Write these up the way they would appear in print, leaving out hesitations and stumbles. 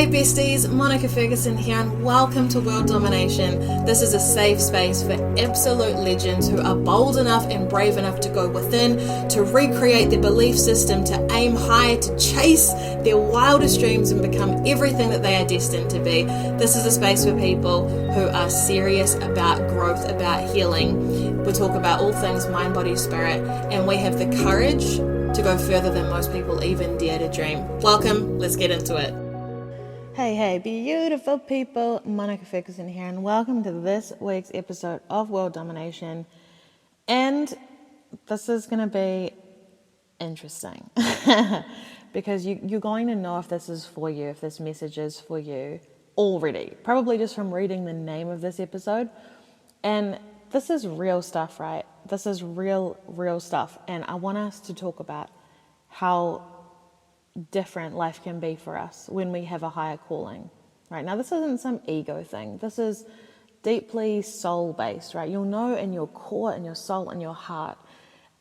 Hey besties, Monica Ferguson here and welcome to World Domination. This is a safe space for absolute legends who are bold enough and brave enough to go within, to recreate their belief system, to aim high, to chase their wildest dreams and become everything that they are destined to be. This is a space for people who are serious about growth, about healing. We talk about all things mind, body, spirit, and we have the courage to go further than most people even dare to dream. Welcome, let's get into it. Hey, beautiful people, Monica Ferguson here, and welcome to this week's episode of World Domination. And this is going to be interesting because you're going to know if this is for you, if this message is for you already, probably just from reading the name of this episode. And this is real stuff, right? This is real stuff. And I want us to talk about how different life can be for us when we have a higher calling. Right now, this isn't some ego thing. This is deeply soul-based, right? You'll know in your core, in your soul, in your heart,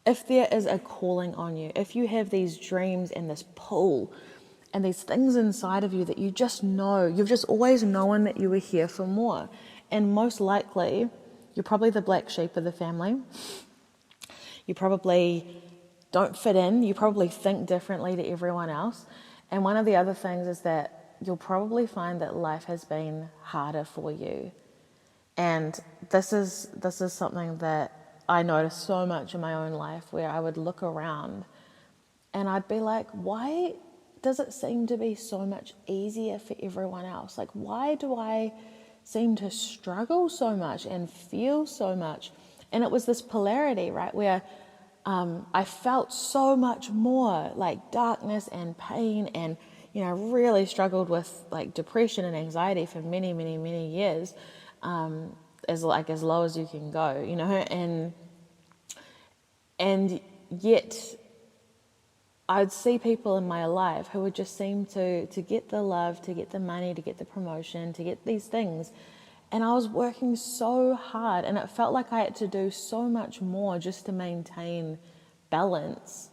if there is a calling on you, if you have these dreams and this pull and these things inside of you that you just know, you've just always known that you were here for more. And most likely, you're probably the black sheep of the family. You probably don't fit in. You probably think differently to everyone else. And one of the other things is that you'll probably find that life has been harder for you. And this is something that I noticed so much in my own life, where I would look around and I'd be like, why does it seem to be so much easier for everyone else? Like, why do I seem to struggle so much and feel so much? And it was this polarity, right, where I felt so much more like darkness and pain, and really struggled with like depression and anxiety for many years, as low as you can go, and yet I'd see people in my life who would just seem to get the love, to get the money, to get the promotion, to get these things. And I was working so hard, and it felt like I had to do so much more just to maintain balance.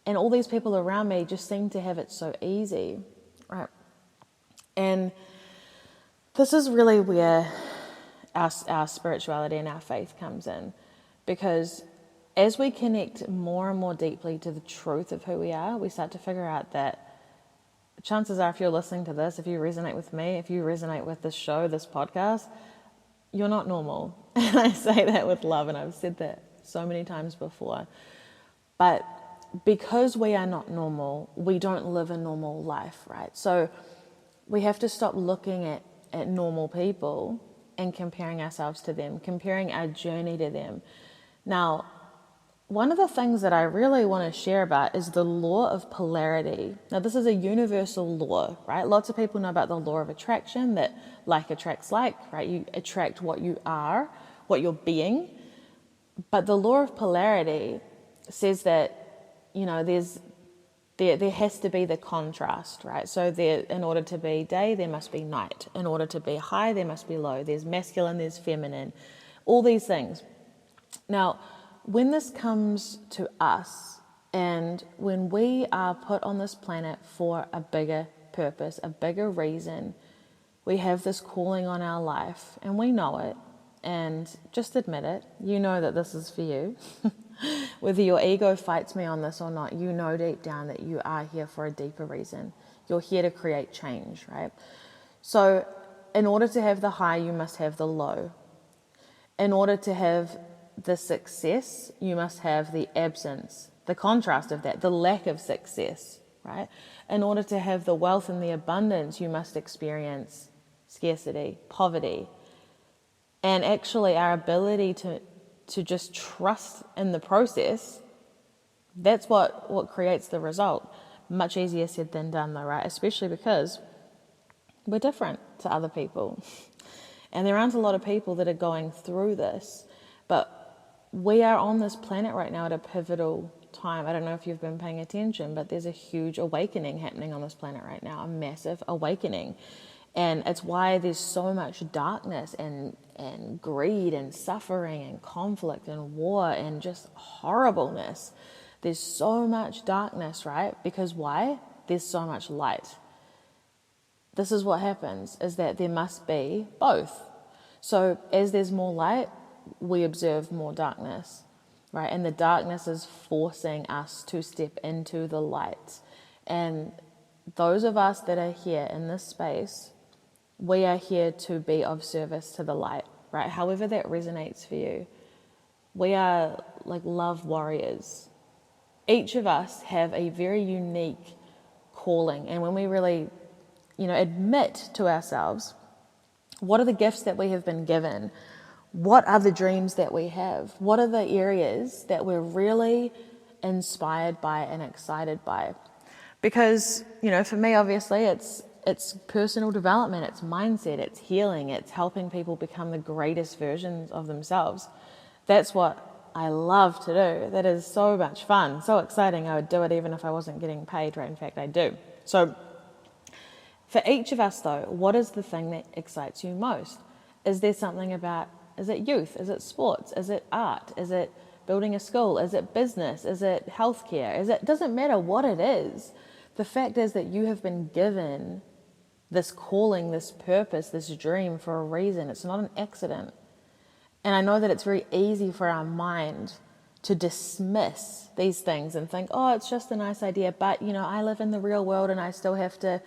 And all these people around me just seemed to have it so easy, right? And this is really where our spirituality and our faith comes in, because as we connect more and more deeply to the truth of who we are, we start to figure out that chances are, if you're listening to this, if you resonate with me, if you resonate with this show, this podcast, you're not normal. And I say that with love, and I've said that so many times before. But because we are not normal, we don't live a normal life, right? So we have to stop looking at normal people and comparing ourselves to them, comparing our journey to them. Now, one of the things that I really want to share about is the law of polarity. Now, this is a universal law, right? Lots of people know about the law of attraction, that like attracts like, right? You attract what you are, what you're being. But the law of polarity says that, there has to be the contrast, right? So in order to be day, there must be night. In order to be high, there must be low. There's masculine, there's feminine, all these things. Now, when this comes to us, and when we are put on this planet for a bigger purpose, a bigger reason, we have this calling on our life, and we know it, and just admit it. You know that this is for you. Whether your ego fights me on this or not, you know deep down that you are here for a deeper reason. You're here to create change, right? So in order to have the high, you must have the low. In order to have the success, you must have the absence, the contrast of that, the lack of success, right? In order to have the wealth and the abundance, you must experience scarcity, poverty. And actually our ability to just trust in the process, that's what creates the result. Much easier said than done though, right? Especially because we're different to other people. And there aren't a lot of people that are going through this, but we are on this planet right now at a pivotal time. I don't know if you've been paying attention, but there's a huge awakening happening on this planet right now, a massive awakening. And it's why there's so much darkness and greed and suffering and conflict and war and just horribleness. There's so much darkness, right? Because why? There's so much light. this is what happens, is that there must be both. So as there's more light, we observe more darkness, right? And the darkness is forcing us to step into the light. And those of us that are here in this space, we are here to be of service to the light, right? However that resonates for you. We are like love warriors. Each of us have a very unique calling. And when we really, admit to ourselves, what are the gifts that we have been given? What are the dreams that we have? What are the areas that we're really inspired by and excited by? Because, for me, obviously, it's personal development, it's mindset, it's healing, it's helping people become the greatest versions of themselves. That's what I love to do. That is so much fun, so exciting. I would do it even if I wasn't getting paid, right? In fact, I do. So for each of us, though, what is the thing that excites you most? Is there something about, is it youth? Is it sports? Is it art? Is it building a school? Is it business? Is it healthcare? It doesn't matter what it is. The fact is that you have been given this calling, this purpose, this dream for a reason. It's not an accident. And I know that it's very easy for our mind to dismiss these things and think, oh, it's just a nice idea, but, I live in the real world and I still have to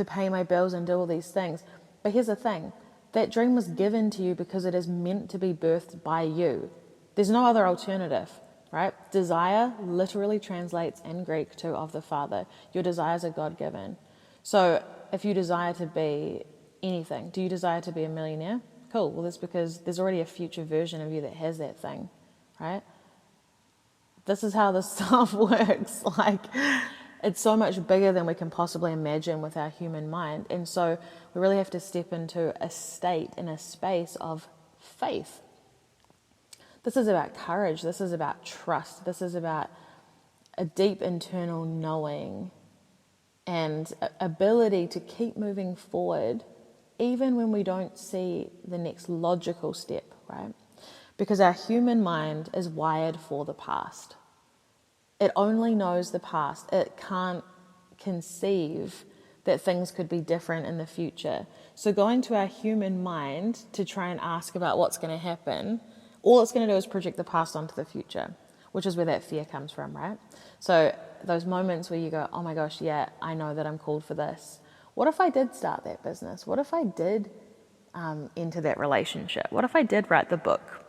pay my bills and do all these things. But here's the thing. That dream was given to you because it is meant to be birthed by you. There's no other alternative, right? Desire literally translates in Greek to of the Father. Your desires are God-given. So if you desire to be anything, do you desire to be a millionaire? Cool. Well, that's because there's already a future version of you that has that thing, right? This is how this stuff works. Like, it's so much bigger than we can possibly imagine with our human mind. And so we really have to step into a state, in a space of faith. This is about courage. This is about trust. This is about a deep internal knowing and ability to keep moving forward even when we don't see the next logical step, right? Because our human mind is wired for the past. It only knows the past. It can't conceive that things could be different in the future. So going to our human mind to try and ask about what's going to happen, all it's going to do is project the past onto the future, which is where that fear comes from, right? So those moments where you go, oh my gosh, yeah, I know that I'm called for this. What if I did start that business? What if I did enter that relationship? What if I did write the book?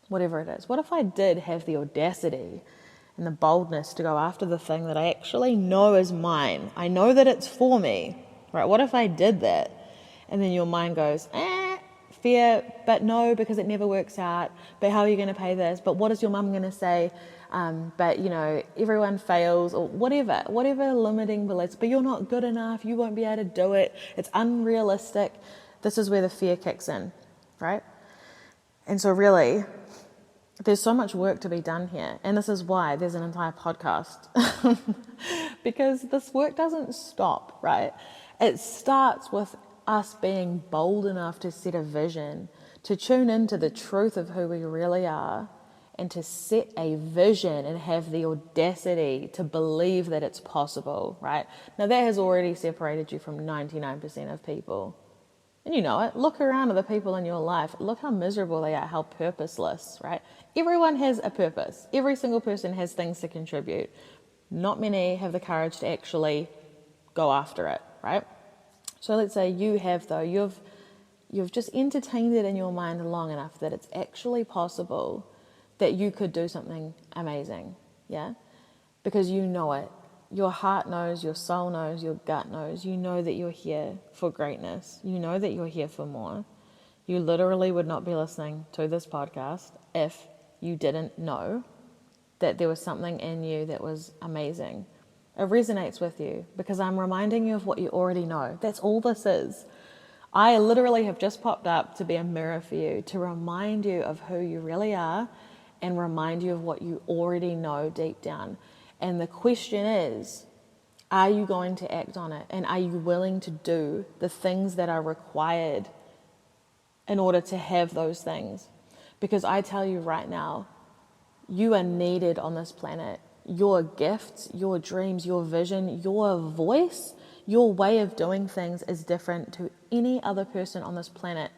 Whatever it is. What if I did have the audacity and the boldness to go after the thing that I actually know is mine? I know that it's for me, right? What if I did that? And then your mind goes, fear, but no, because it never works out. But how are you going to pay this? But what is your mum going to say? But, everyone fails, or whatever limiting beliefs. But you're not good enough. You won't be able to do it. It's unrealistic. This is where the fear kicks in, right? And so really, there's so much work to be done here. And this is why there's an entire podcast. Because this work doesn't stop, right? It starts with us being bold enough to set a vision, to tune into the truth of who we really are, and to set a vision and have the audacity to believe that it's possible, right? Now that has already separated you from 99% of people. And you know it. Look around at the people in your life. Look how miserable they are, how purposeless, right? Everyone has a purpose. Every single person has things to contribute. Not many have the courage to actually go after it, right? So let's say you have, though, you've just entertained it in your mind long enough that it's actually possible that you could do something amazing, yeah? Because you know it. Your heart knows, your soul knows, your gut knows. You know that you're here for greatness. You know that you're here for more. You literally would not be listening to this podcast if you didn't know that there was something in you that was amazing. It resonates with you because I'm reminding you of what you already know. That's all this is. I literally have just popped up to be a mirror for you, to remind you of who you really are and remind you of what you already know deep down. And the question is, are you going to act on it? And are you willing to do the things that are required in order to have those things? Because I tell you right now, you are needed on this planet. Your gifts, your dreams, your vision, your voice, Your way of doing things is different to any other person on this planet.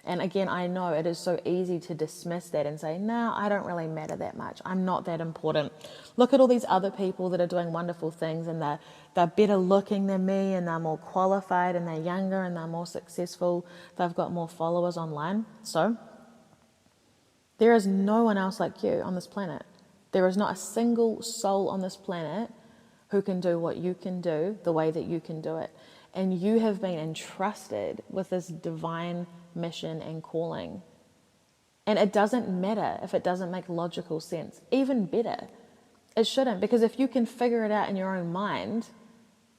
And again, I know it is so easy to dismiss that and say, no, I don't really matter that much. I'm not that important. Look at all these other people that are doing wonderful things, and they're better looking than me, and they're more qualified, and they're younger, and they're more successful. They've got more followers online. So there is no one else like you on this planet. There is not a single soul on this planet who can do what you can do the way that you can do it. And you have been entrusted with this divine mission and calling. And it doesn't matter if it doesn't make logical sense. Even better, it shouldn't, because if you can figure it out in your own mind,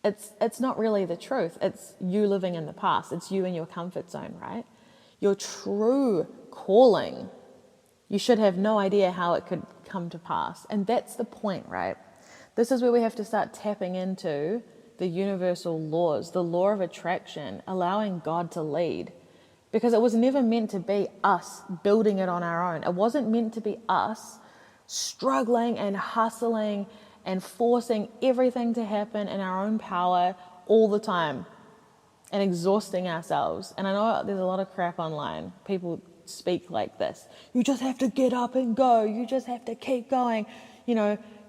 it's not really the truth. It's you living in the past. It's you in your comfort zone, right? Your true calling, you should have no idea how it could come to pass. And that's the point, right? This is where we have to start tapping into the universal laws, the law of attraction, allowing God to lead. Because it was never meant to be us building it on our own. It wasn't meant to be us struggling and hustling and forcing everything to happen in our own power all the time and exhausting ourselves. And I know there's a lot of crap online. People speak like this. You just have to get up and go. You just have to keep going.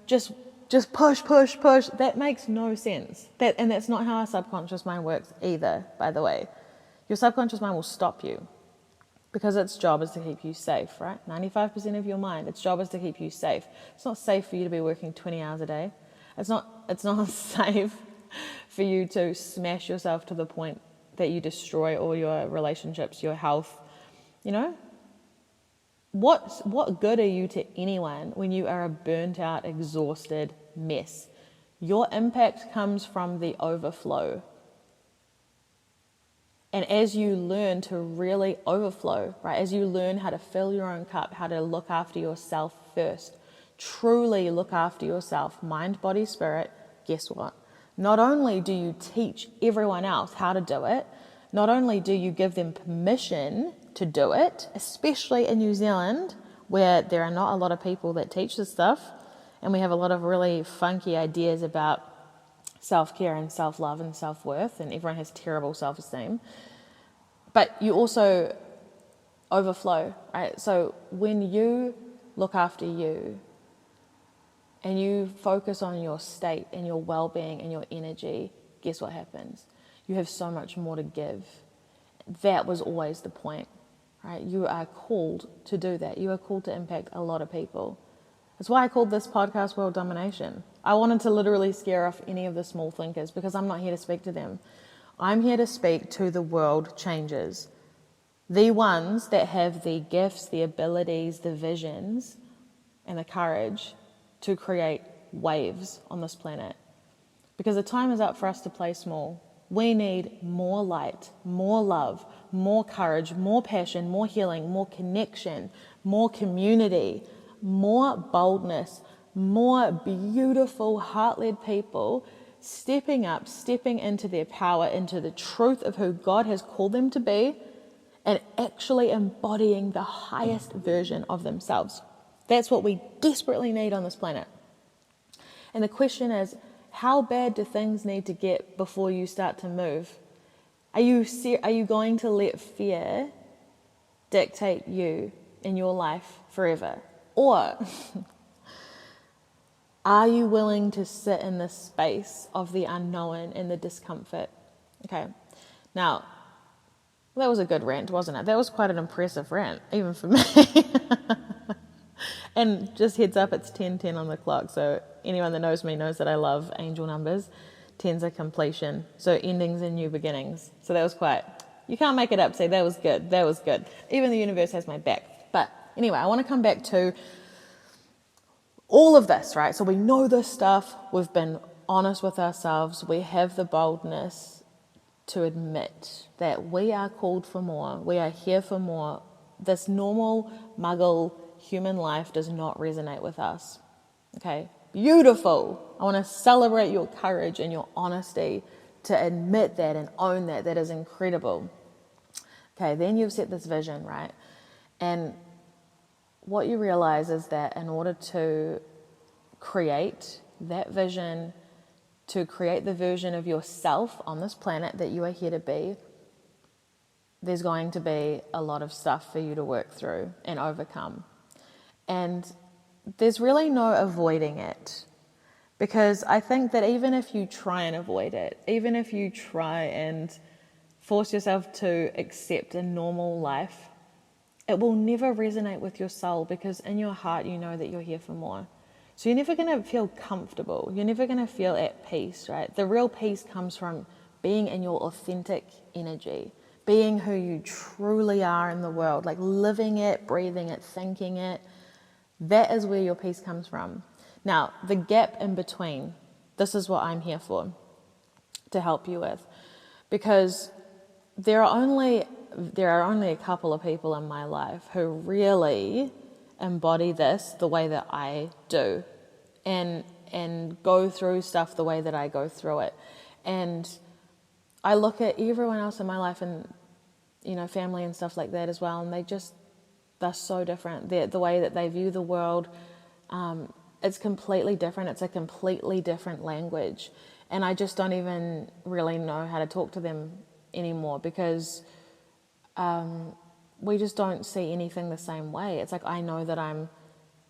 Just push. That makes no sense. And that's not how our subconscious mind works either, by the way. Your subconscious mind will stop you because its job is to keep you safe, right? 95% of your mind, its job is to keep you safe. It's not safe for you to be working 20 hours a day. It's not safe for you to smash yourself to the point that you destroy all your relationships, your health. What good are you to anyone when you are a burnt out, exhausted mess? Your impact comes from the overflow. And as you learn to really overflow, right, as you learn how to fill your own cup, how to look after yourself first, truly look after yourself, mind, body, spirit, guess what? Not only do you teach everyone else how to do it, not only do you give them permission to do it, especially in New Zealand, where there are not a lot of people that teach this stuff, and we have a lot of really funky ideas about self-care and self-love and self-worth, and everyone has terrible self-esteem. But you also overflow, right? So when you look after you and you focus on your state and your well-being and your energy, guess what happens? You have so much more to give. That was always the point, right? You are called to do that. You are called to impact a lot of people. That's why I called this podcast World Domination. I wanted to literally scare off any of the small thinkers because I'm not here to speak to them. I'm here to speak to the world changers. The ones that have the gifts, the abilities, the visions, and the courage to create waves on this planet. Because the time is up for us to play small. We need more light, more love, more courage, more passion, more healing, more connection, more community, more boldness, more beautiful, heart-led people stepping up, stepping into their power, into the truth of who God has called them to be, and actually embodying the highest version of themselves. That's what we desperately need on this planet. And the question is, how bad do things need to get before you start to move? Are you going to let fear dictate you in your life forever? Or are you willing to sit in the space of the unknown and the discomfort? Okay, now, that was a good rant, wasn't it? That was quite an impressive rant, even for me. And just heads up, it's 10:10 on the clock, so anyone that knows me knows that I love angel numbers. 10's a completion, so endings and new beginnings. So that was you can't make it up, say that was good. Even the universe has my back. But anyway, I want to come back to all of this, right? So we know this stuff, we've been honest with ourselves, we have the boldness to admit that we are called for more, we are here for more. This normal muggle human life does not resonate with us. Okay, beautiful. I want to celebrate your courage and your honesty to admit that and own that. That is incredible. Okay, then you've set this vision, right? And what you realize is that in order to create that vision to create the version of yourself on this planet that you are here to be, there's going to be a lot of stuff for you to work through and overcome. And there's really no avoiding it. Because I think that even if you try and avoid it, even if you try and force yourself to accept a normal life, it will never resonate with your soul, because in your heart you know that you're here for more. So you're never going to feel comfortable. You're never going to feel at peace, right? The real peace comes from being in your authentic energy, being who you truly are in the world, like living it, breathing it, thinking it. That is where your peace comes from. Now, the gap in between, this is what I'm here for, to help you with. Because there are only a couple of people in my life who really embody this the way that I do, and go through stuff the way that I go through it. And I look at everyone else in my life and, family and stuff like that as well, and they're so different. The way that they view the world, it's completely different. It's a completely different language. And I just don't even really know how to talk to them anymore, because we just don't see anything the same way. It's like, I know that I'm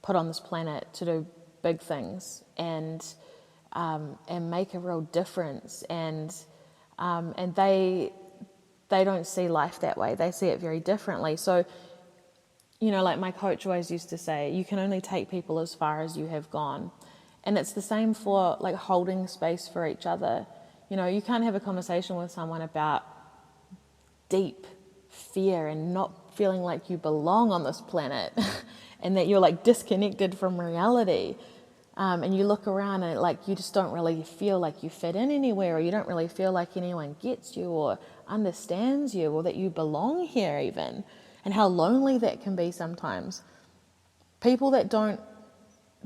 put on this planet to do big things and make a real difference. And they don't see life that way. They see it very differently. So, like my coach always used to say, you can only take people as far as you have gone. And it's the same for like holding space for each other. You can't have a conversation with someone about deep fear and not feeling like you belong on this planet and that you're like disconnected from reality. And you look around and like you just don't really feel like you fit in anywhere, or you don't really feel like anyone gets you or understands you, or that you belong here even. And how lonely that can be sometimes. People that don't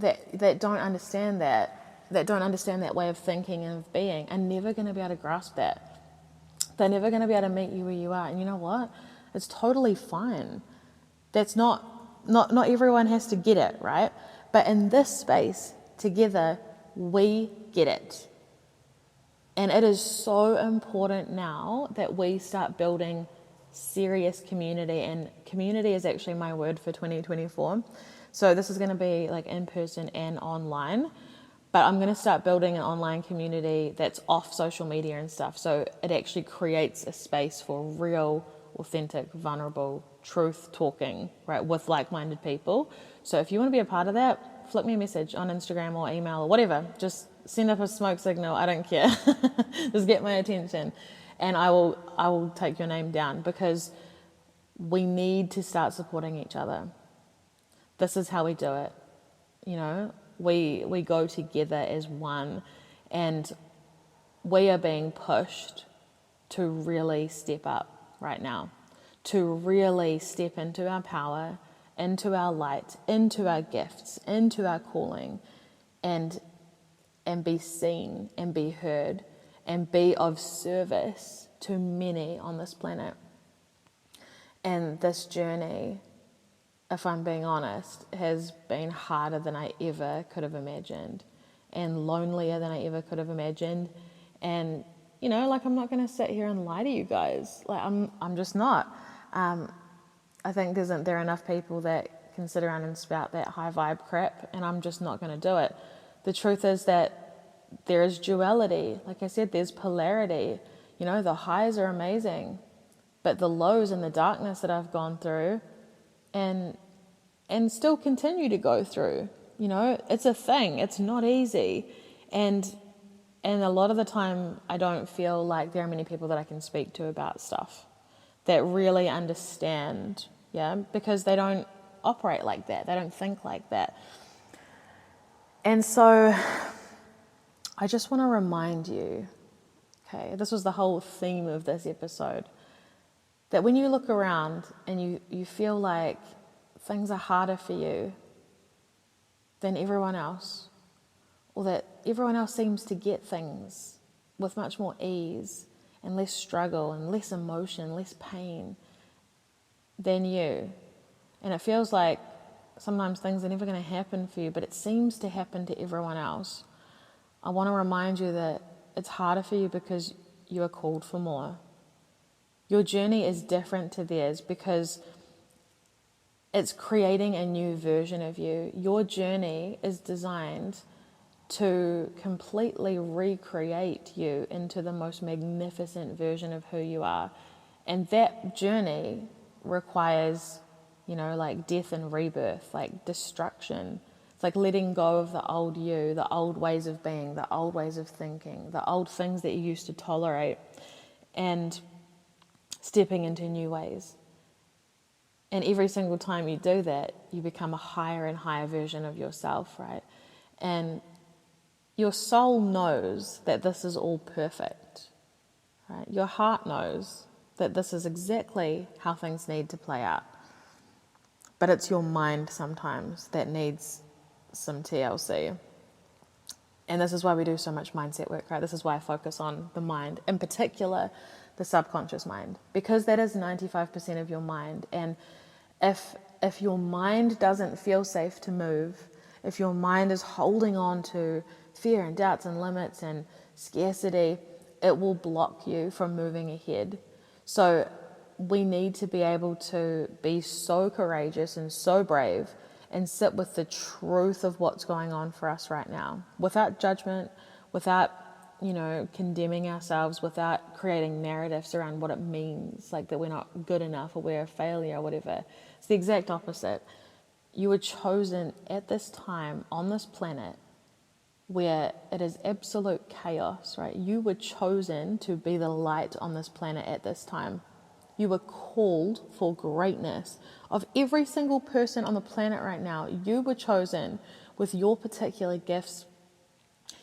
understand that don't understand that way of thinking and of being, are never going to be able to grasp that. They're never going to be able to meet you where you are. And you know what? It's totally fine. That's not everyone has to get it, right? But in this space, together, we get it. And it is so important now that we start building serious community, and community is actually my word for 2024. So this is going to be like in person and online, but I'm going to start building an online community that's off social media and stuff. So it actually creates a space for real, authentic, vulnerable, truth talking, right, with like-minded people. So if you want to be a part of that, flick me a message on Instagram or email or whatever. Just send up a smoke signal. I don't care. Just get my attention. And I will take your name down, because we need to start supporting each other. This is how we do it. We go together as one, and we are being pushed to really step up right now, to really step into our power, into our light, into our gifts, into our calling, and be seen and be heard and be of service to many on this planet. And this journey, if I'm being honest, has been harder than I ever could have imagined, and lonelier than I ever could have imagined. And I'm not going to sit here and lie to you guys. Like I'm just not. I think there are enough people that can sit around and spout that high vibe crap, and I'm just not going to do it. The truth is that there is duality. Like I said, there's polarity. The highs are amazing, but the lows and the darkness that I've gone through and still continue to go through, it's a thing. It's not easy. And a lot of the time I don't feel like there are many people that I can speak to about stuff that really understand, because they don't operate like that. They don't think like that. And so I just want to remind you, okay, this was the whole theme of this episode, that when you look around and you feel like things are harder for you than everyone else, or that everyone else seems to get things with much more ease and less struggle and less emotion, less pain than you, and it feels like sometimes things are never going to happen for you, but it seems to happen to everyone else, I want to remind you that it's harder for you because you are called for more. Your journey is different to theirs because it's creating a new version of you. Your journey is designed to completely recreate you into the most magnificent version of who you are. And that journey requires, like death and rebirth, like destruction. It's like letting go of the old you, the old ways of being, the old ways of thinking, the old things that you used to tolerate, and stepping into new ways. And every single time you do that, you become a higher and higher version of yourself, right? And your soul knows that this is all perfect, right? Your heart knows that this is exactly how things need to play out. But it's your mind sometimes that needs some TLC. And this is why we do so much mindset work, right? This is why I focus on the mind, in particular, the subconscious mind, because that is 95% of your mind. And if your mind doesn't feel safe to move, if your mind is holding on to fear and doubts and limits and scarcity, it will block you from moving ahead. So we need to be able to be so courageous and so brave and sit with the truth of what's going on for us right now, without judgment, without condemning ourselves, without creating narratives around what it means, like that we're not good enough or we're a failure or whatever. It's the exact opposite. You were chosen at this time on this planet where it is absolute chaos, right? You were chosen to be the light on this planet at this time. You were called for greatness. Of every single person on the planet right now, you were chosen with your particular gifts,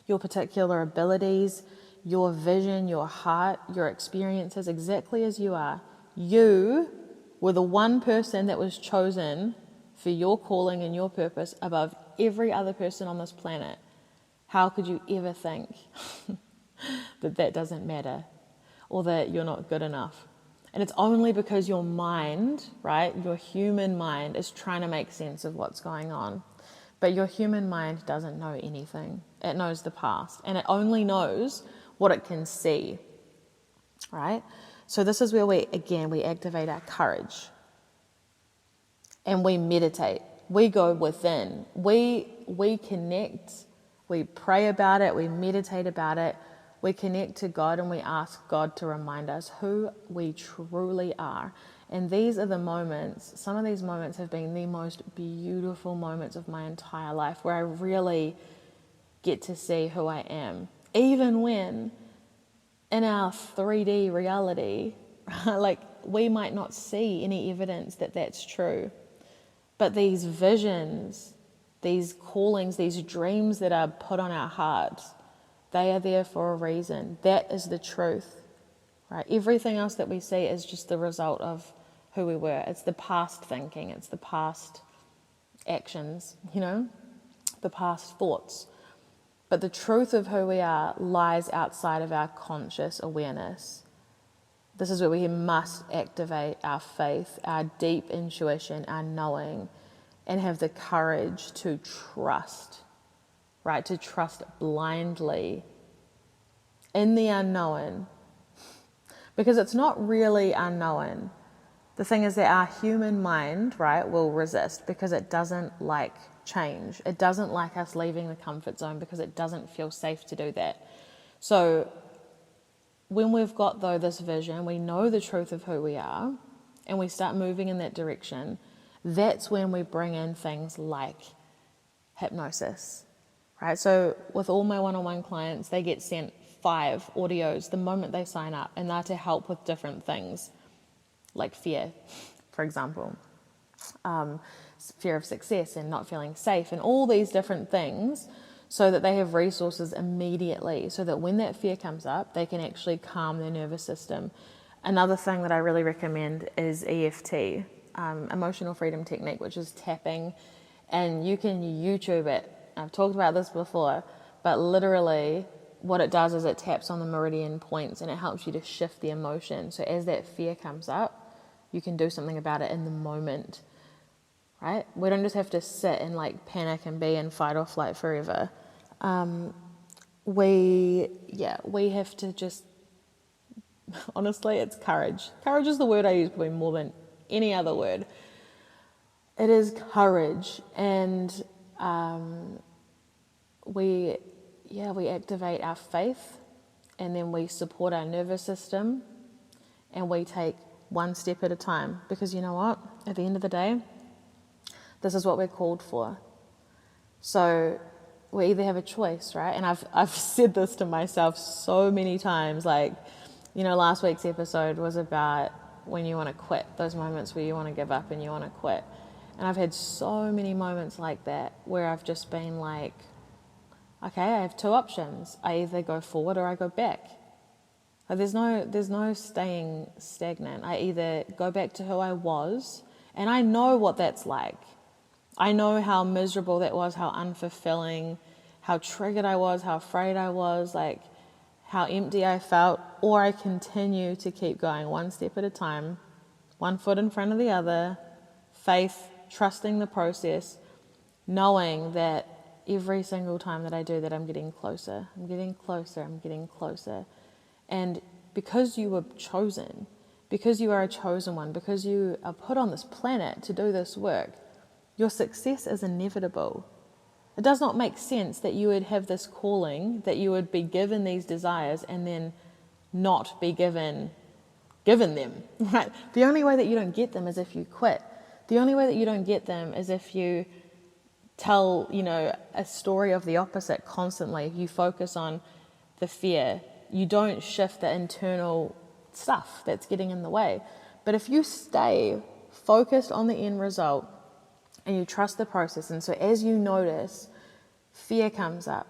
your particular abilities, your vision, your heart, your experiences, exactly as you are. You were the one person that was chosen for your calling and your purpose above every other person on this planet. How could you ever think that doesn't matter or that you're not good enough? And it's only because your mind, right, your human mind is trying to make sense of what's going on. But your human mind doesn't know anything. It knows the past, and it only knows what it can see, right? So this is where we activate our courage. And we meditate. We go within. We connect. We pray about it. We meditate about it. We connect to God and we ask God to remind us who we truly are. And these are the moments, some of these moments have been the most beautiful moments of my entire life where I really get to see who I am. Even when in our 3D reality, like we might not see any evidence that that's true. But these visions, these callings, these dreams that are put on our hearts, they are there for a reason. That is the truth, right? Everything else that we see is just the result of who we were. It's the past thinking. It's the past actions, the past thoughts. But the truth of who we are lies outside of our conscious awareness. This is where we must activate our faith, our deep intuition, our knowing, and have the courage to trust, right? To trust blindly in the unknown, because it's not really unknown. The thing is that our human mind, right, will resist because it doesn't like change. It doesn't like us leaving the comfort zone because it doesn't feel safe to do that. So when we've got, though, this vision, we know the truth of who we are, and we start moving in that direction, that's when we bring in things like hypnosis, right? So with all my one-on-one clients, they get sent 5 audios the moment they sign up, and they're to help with different things, like fear, for example, fear of success and not feeling safe, and all these different things, so that they have resources immediately, so that when that fear comes up, they can actually calm their nervous system. Another thing that I really recommend is EFT, emotional freedom technique, which is tapping, and you can YouTube it. I've talked about this before, but literally what it does is it taps on the meridian points and it helps you to shift the emotion. So as that fear comes up, you can do something about it in the moment, right? We don't just have to sit and like panic and be in fight or flight forever. we have to just, honestly, it's courage. Courage is the word I use probably more than any other word. It is courage, and we activate our faith, and then we support our nervous system, and we take one step at a time. Because you know what? At the end of the day, this is what we're called for. So we either have a choice, right? And I've said this to myself so many times. Like, last week's episode was about when you want to quit, those moments where you want to give up and you want to quit. And I've had so many moments like that where I've just been like, okay, I have two options. I either go forward or I go back. Like, there's no staying stagnant. I either go back to who I was, and I know what that's like. I know how miserable that was, how unfulfilling, how triggered I was, how afraid I was, like how empty I felt. Or I continue to keep going one step at a time, one foot in front of the other, faith, trusting the process, knowing that every single time that I do that, I'm getting closer, I'm getting closer, I'm getting closer. And because you were chosen, because you are a chosen one, because you are put on this planet to do this work, your success is inevitable. It does not make sense that you would have this calling, that you would be given these desires and then not be given them, right? The only way that you don't get them is if you quit. The only way that you don't get them is if you tell, a story of the opposite constantly. You focus on the fear. You don't shift the internal stuff that's getting in the way. But if you stay focused on the end result and you trust the process, and so as you notice fear comes up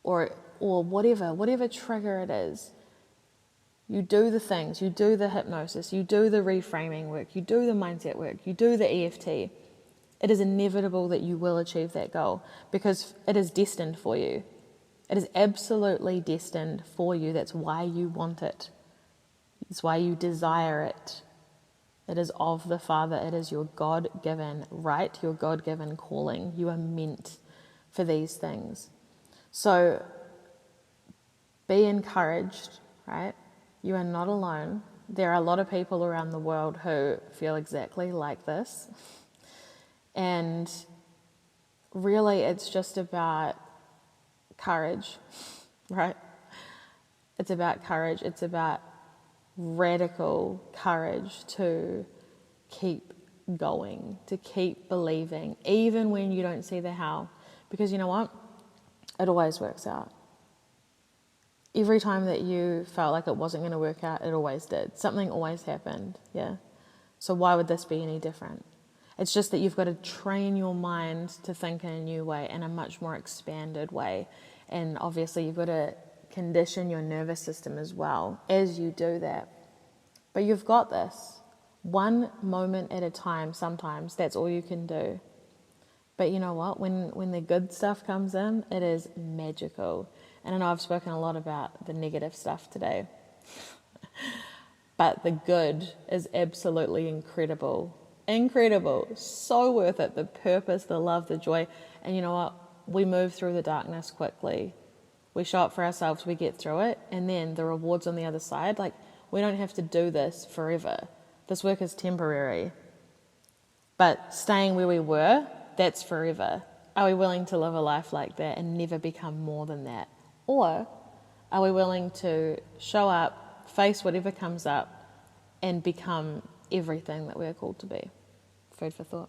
or whatever trigger it is, you do the things, you do the hypnosis, you do the reframing work, you do the mindset work, you do the EFT, it is inevitable that you will achieve that goal because it is destined for you. It is absolutely destined for you. That's why you want it. It's why you desire it. It is of the Father. It is your God-given right, your God-given calling. You are meant for these things. So be encouraged, right? You are not alone. There are a lot of people around the world who feel exactly like this. And really, it's just about courage, right? It's about courage. It's about radical courage to keep going, to keep believing, even when you don't see the how. Because you know what? It always works out. Every time that you felt like it wasn't going to work out, it always did. Something always happened, yeah? So why would this be any different? It's just that you've got to train your mind to think in a new way, in a much more expanded way. And obviously you've got to condition your nervous system as well as you do that. But you've got this. One moment at a time, sometimes, that's all you can do. But you know what? When the good stuff comes in, it is magical. And I know I've spoken a lot about the negative stuff today. But the good is absolutely incredible. Incredible. So worth it. The purpose, the love, the joy. And you know what? We move through the darkness quickly. We show up for ourselves, we get through it. And then the rewards on the other side, like, we don't have to do this forever. This work is temporary. But staying where we were, that's forever. Are we willing to live a life like that and never become more than that? Or are we willing to show up, face whatever comes up, and become everything that we're called to be? Food for thought.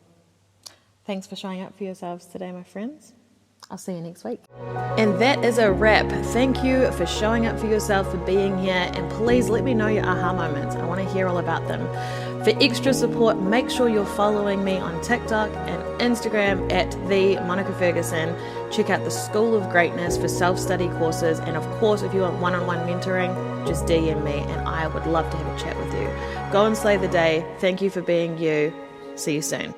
Thanks for showing up for yourselves today, my friends. I'll see you next week. And that is a wrap. Thank you for showing up for yourself, for being here, and please let me know your aha moments. I want to hear all about them. For extra support, make sure you're following me on TikTok and Instagram at @TheMonicaFerguson. Check out the School of Greatness for self-study courses. And of course, if you want one-on-one mentoring, just DM me and I would love to have a chat with you. Go and slay the day. Thank you for being you. See you soon.